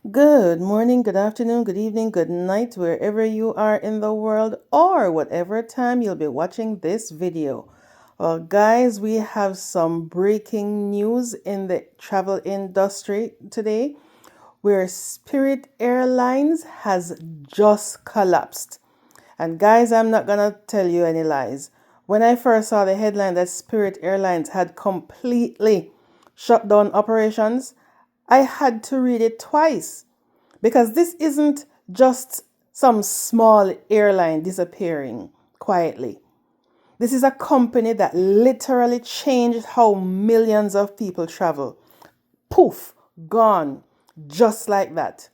Good morning, good afternoon, good evening, good night, wherever you are in the world or whatever time you'll be watching this video. Well, guys, we have some breaking news in the travel industry today where Spirit Airlines has just collapsed. And guys, I'm not gonna tell you any lies. When I first saw the headline that Spirit Airlines had completely shut down operations, I had to read it twice because this isn't just some small airline disappearing quietly. This is a company that literally changed how millions of people travel. Poof, gone, just like that.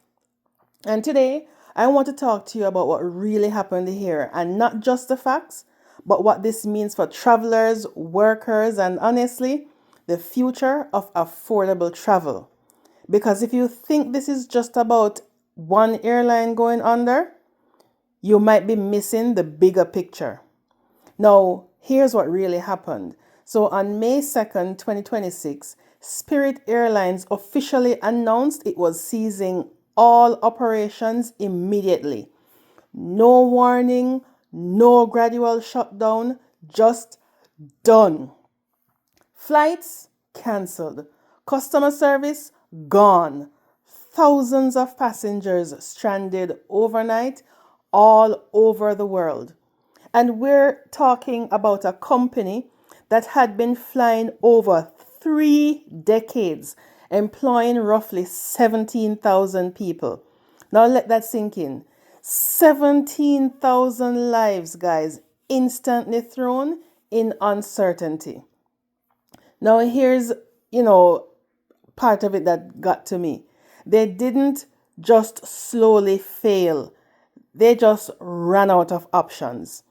And today, I want to talk to you about what really happened here and not just the facts, but what this means for travelers, workers, and honestly, the future of affordable travel. Because if you think this is just about one airline going under, you might be missing the bigger picture. Now, here's what really happened. So, on May 2nd, 2026, Spirit Airlines officially announced it was ceasing all operations immediately. No warning, no gradual shutdown, just done. Flights cancelled. Customer service gone. Thousands of passengers stranded overnight all over the world. And we're talking about a company that had been flying over 3 decades, employing roughly 17,000 people. Now let that sink in. 17,000 lives, guys, instantly thrown in uncertainty. Now, here's, you know, part of it that got to me. They didn't just slowly fail, they just ran out of options.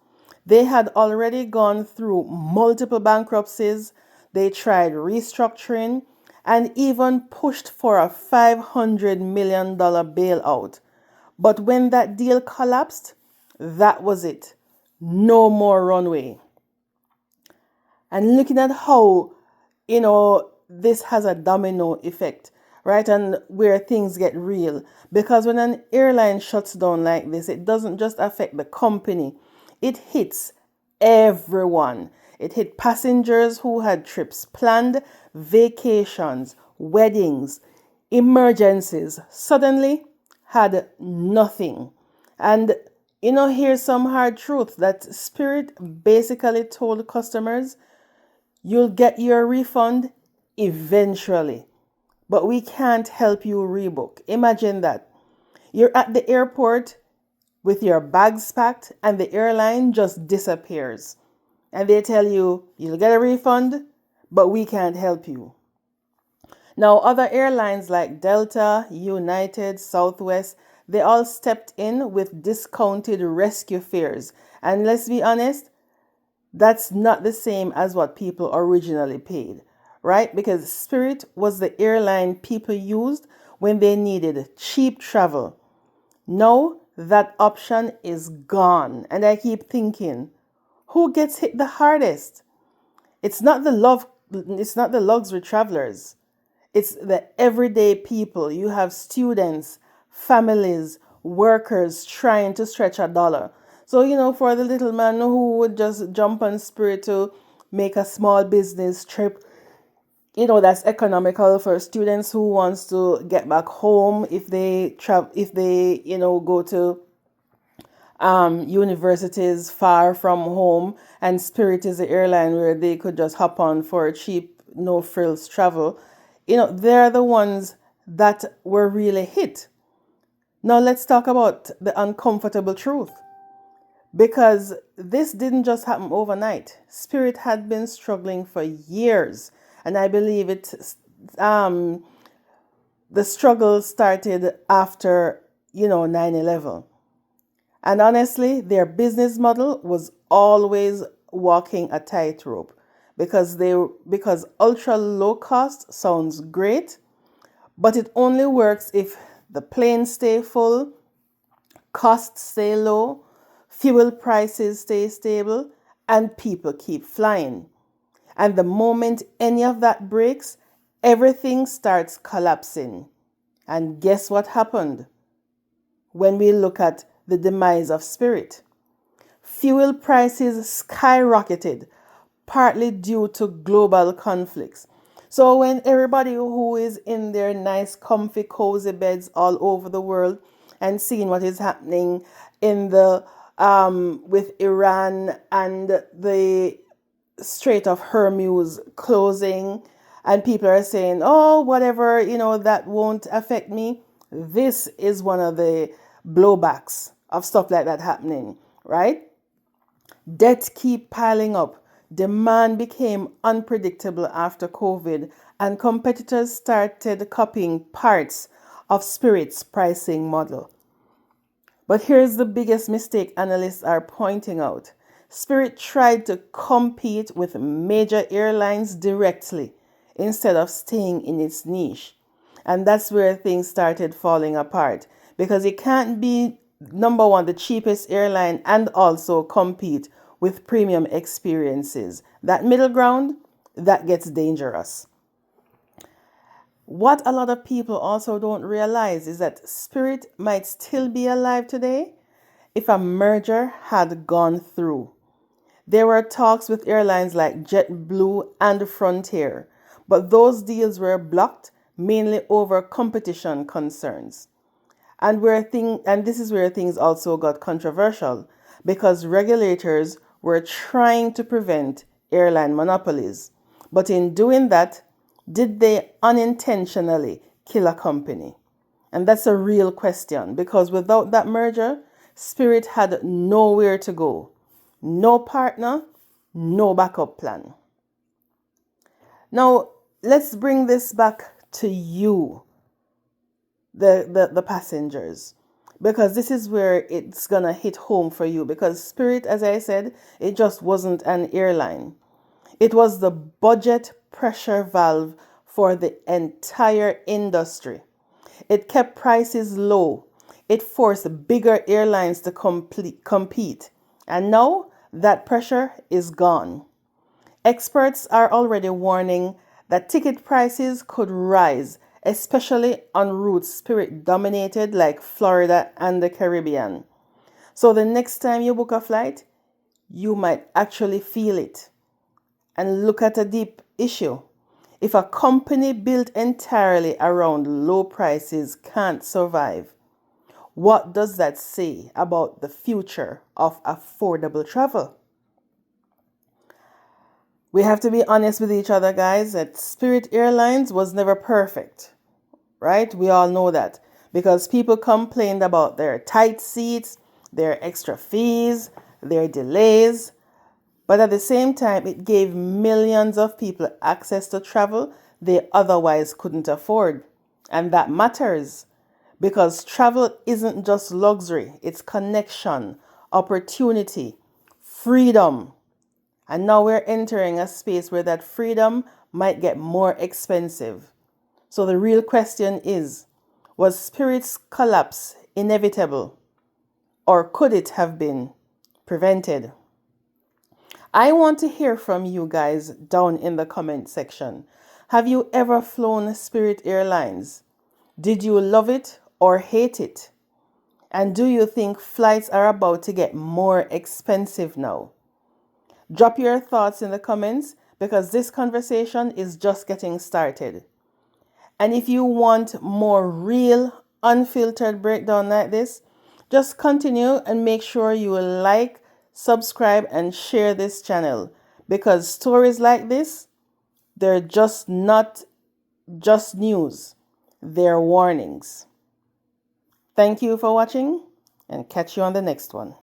They had already gone through multiple bankruptcies, they tried restructuring, and even pushed for a $500 million bailout. But when that deal collapsed, that was it. No more runway. And looking at how, this has a domino effect, right? And where things get real. Because when an airline shuts down like this, it doesn't just affect the company, it hits everyone. It hit passengers who had trips planned, vacations, weddings, emergencies, suddenly had nothing. And here's some hard truth that Spirit basically told customers: you'll get your refund eventually, but we can't help you rebook. Imagine that. You're at the airport with your bags packed and the airline just disappears. And they tell you you'll get a refund, but we can't help you. Now, other airlines like Delta, United, Southwest, they all stepped in with discounted rescue fares. And let's be honest, that's not the same as what people originally paid, right? Because Spirit was the airline people used when they needed cheap travel. Now that option is gone. And I keep thinking, who gets hit the hardest? It's not the luxury travelers. It's the everyday people. You have students, families, workers trying to stretch a dollar. So, for the little man who would just jump on Spirit to make a small business trip, that's economical for students who wants to get back home if they travel, if they, go to universities far from home, and Spirit is the airline where they could just hop on for cheap, no frills travel. They're the ones that were really hit. Now let's talk about the uncomfortable truth, because this didn't just happen overnight. Spirit had been struggling for years, and I believe um, the struggle started after 9/11. And honestly, their business model was always walking a tightrope, because ultra low cost sounds great, but it only works if the planes stay full, costs stay low, fuel prices stay stable, and people keep flying. And the moment any of that breaks, everything starts collapsing. And guess what happened when we look at the demise of Spirit? Fuel prices skyrocketed, partly due to global conflicts. So when everybody who is in their nice, comfy, cozy beds all over the world and seeing what is happening in the with Iran and the Strait of Hormuz closing, and people are saying, "Oh, whatever, that won't affect me." This is one of the blowbacks of stuff like that happening, right? Debts keep piling up. Demand became unpredictable after COVID, and competitors started copying parts of Spirit's pricing model. But here's the biggest mistake analysts are pointing out. Spirit tried to compete with major airlines directly instead of staying in its niche. And that's where things started falling apart, because it can't be number one, the cheapest airline, and also compete with premium experiences. That middle ground, that gets dangerous. What a lot of people also don't realize is that Spirit might still be alive today if a merger had gone through. There were talks with airlines like JetBlue and Frontier, but those deals were blocked mainly over competition concerns. And this is where things also got controversial, because regulators were trying to prevent airline monopolies. But in doing that, did they unintentionally kill a company? And that's a real question, because without that merger, Spirit had nowhere to go. No partner, no backup plan. Now, let's bring this back to you, the passengers, because this is where it's going to hit home for you. Because Spirit, as I said, it just wasn't an airline. It was the budget pressure valve for the entire industry. It kept prices low. It forced bigger airlines to compete. And now that pressure is gone. Experts are already warning that ticket prices could rise, especially on routes Spirit dominated like Florida and the Caribbean. So the next time you book a flight, you might actually feel it. And look at a deep issue. If a company built entirely around low prices can't survive, what does that say about the future of affordable travel? We have to be honest with each other, guys, that Spirit Airlines was never perfect, right? We all know that, because people complained about their tight seats, their extra fees, their delays. But at the same time, it gave millions of people access to travel they otherwise couldn't afford. And that matters, because travel isn't just luxury, it's connection, opportunity, freedom. And now we're entering a space where that freedom might get more expensive. So the real question is, was Spirit's collapse inevitable, or could it have been prevented? I want to hear from you guys down in the comment section. Have you ever flown Spirit Airlines? Did you love it or hate it? And do you think flights are about to get more expensive now? Drop your thoughts in the comments, because this conversation is just getting started. And if you want more real, unfiltered breakdown like this, just continue and make sure you like, subscribe, and share this channel, because stories like this, they're just not just news, they're warnings. Thank you for watching, and catch you on the next one.